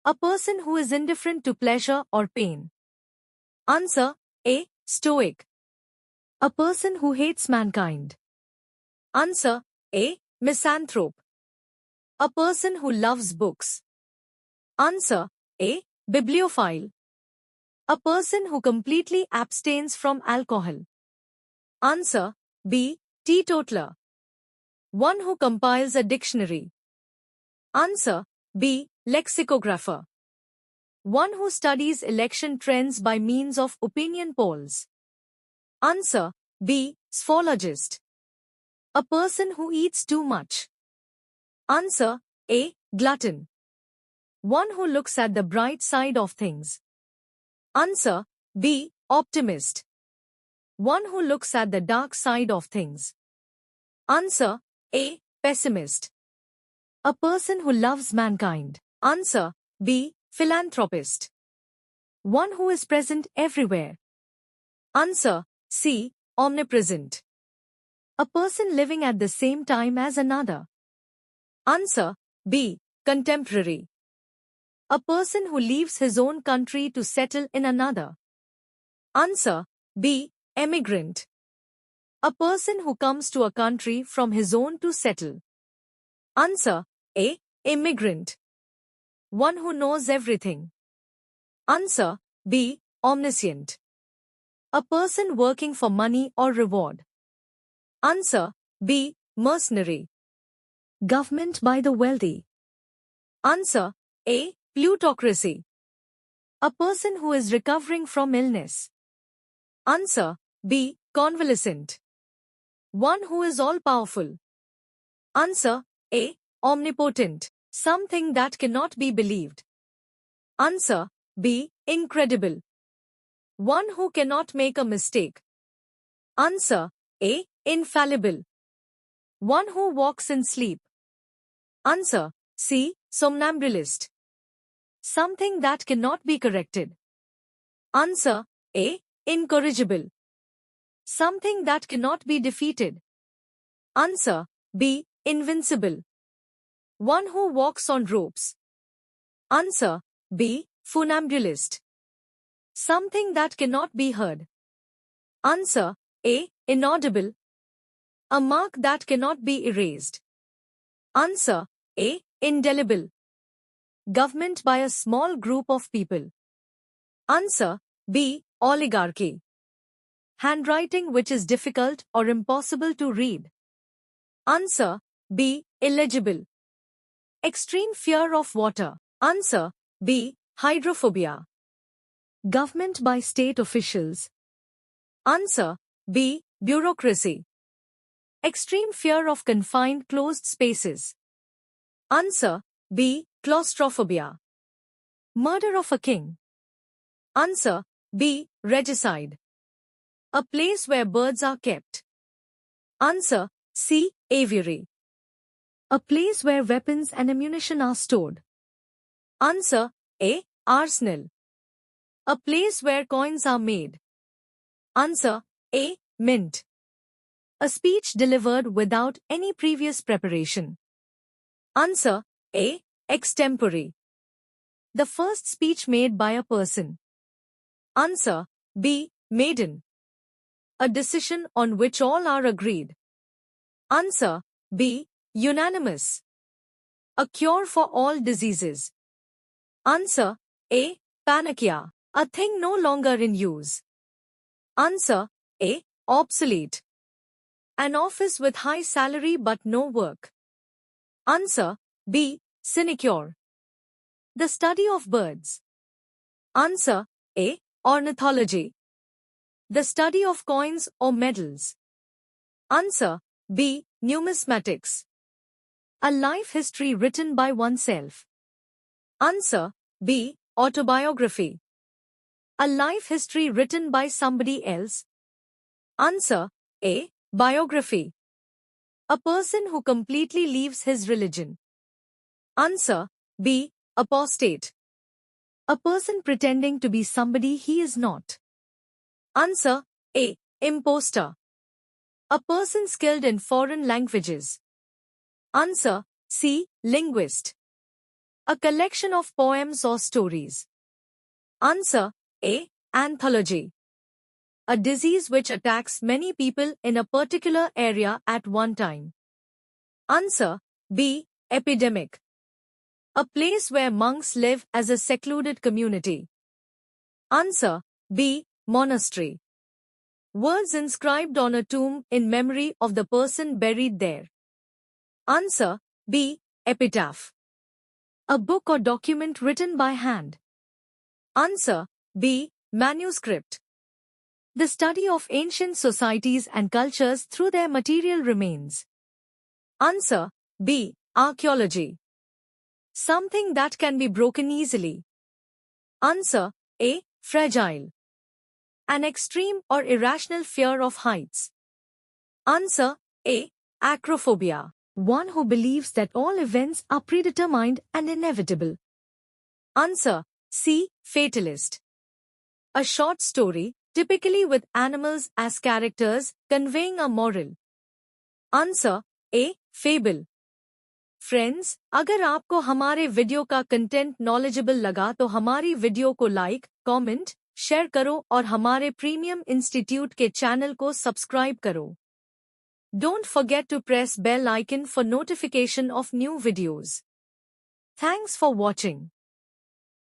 A person who is indifferent to pleasure or pain. Answer A. Stoic. A person who hates mankind. Answer A. Misanthrope. A person who loves books. Answer A. Bibliophile. A person who completely abstains from alcohol. Answer B. Teetotaler. One who compiles a dictionary. Answer B. Lexicographer. One who studies election trends by means of opinion polls. Answer B. Sphologist. A person who eats too much. Answer A. Glutton. One who looks at the bright side of things. Answer B. Optimist. One who looks at the dark side of things. Answer A. Pessimist. A person who loves mankind. Answer B. Philanthropist. One who is present everywhere. Answer C. Omnipresent. A person living at the same time as another. Answer B. Contemporary. A person who leaves his own country to settle in another. Answer B. Emigrant. A person who comes to a country from his own to settle. Answer A. Immigrant. One who knows everything. Answer B. Omniscient. A person working for money or reward. Answer B. Mercenary. Government by the wealthy. Answer A. Plutocracy. A person who is recovering from illness. Answer B. Convalescent. One who is all-powerful. Answer A. Omnipotent. Something that cannot be believed. Answer B. Incredible. One who cannot make a mistake. Answer A. Infallible. One who walks in sleep. Answer C. Somnambulist. Something that cannot be corrected. Answer A. Incorrigible. Something that cannot be defeated. Answer B. Invincible. One who walks on ropes. Answer B. Funambulist. Something that cannot be heard. Answer A. Inaudible. A mark that cannot be erased. Answer A. Indelible. Government by a small group of people. Answer B. Oligarchy. Handwriting which is difficult or impossible to read. Answer B. Illegible. Extreme fear of water. Answer B. Hydrophobia. Government by state officials. Answer B. Bureaucracy. Extreme fear of confined closed spaces. Answer B. Claustrophobia. Murder of a king. Answer B. Regicide. A place where birds are kept. Answer C. Aviary. A place where weapons and ammunition are stored. Answer A. Arsenal. A place where coins are made. Answer A. Mint. A speech delivered without any previous preparation. Answer A. Extempore. The first speech made by a person. Answer B. Maiden. A decision on which all are agreed. Answer B. Unanimous. A cure for all diseases. Answer A. Panacea. A thing no longer in use. Answer A. Obsolete. An office with high salary but no work. Answer B. Sinecure. The study of birds. Answer A. Ornithology. The study of coins or medals. Answer B. Numismatics. A life history written by oneself. Answer B. Autobiography. A life history written by somebody else. Answer A. Biography. A person who completely leaves his religion. Answer B. Apostate. A person pretending to be somebody he is not. Answer A. Imposter. A person skilled in foreign languages. Answer C. Linguist. A collection of poems or stories. Answer A. Anthology. A disease which attacks many people in a particular area at one time. Answer B. Epidemic. A place where monks live as a secluded community. Answer B. Monastery. Words inscribed on a tomb in memory of the person buried there. Answer B. Epitaph. A book or document written by hand. Answer B. Manuscript. The study of ancient societies and cultures through their material remains. Answer B. Archaeology. Something that can be broken easily. Answer A. Fragile. An extreme or irrational fear of heights. Answer A. Acrophobia. One who believes that all events are predetermined and inevitable. Answer C. Fatalist. A short story, typically with animals as characters, conveying a moral. Answer A. Fable. Friends, अगर आपको हमारे video का content knowledgeable लगा तो हमारी video को like, comment, share करो और हमारे प्रीमियम इंस्टीट्यूट के चैनल को सब्सक्राइब करो। Don't forget to press bell icon for notification of new videos. Thanks for watching.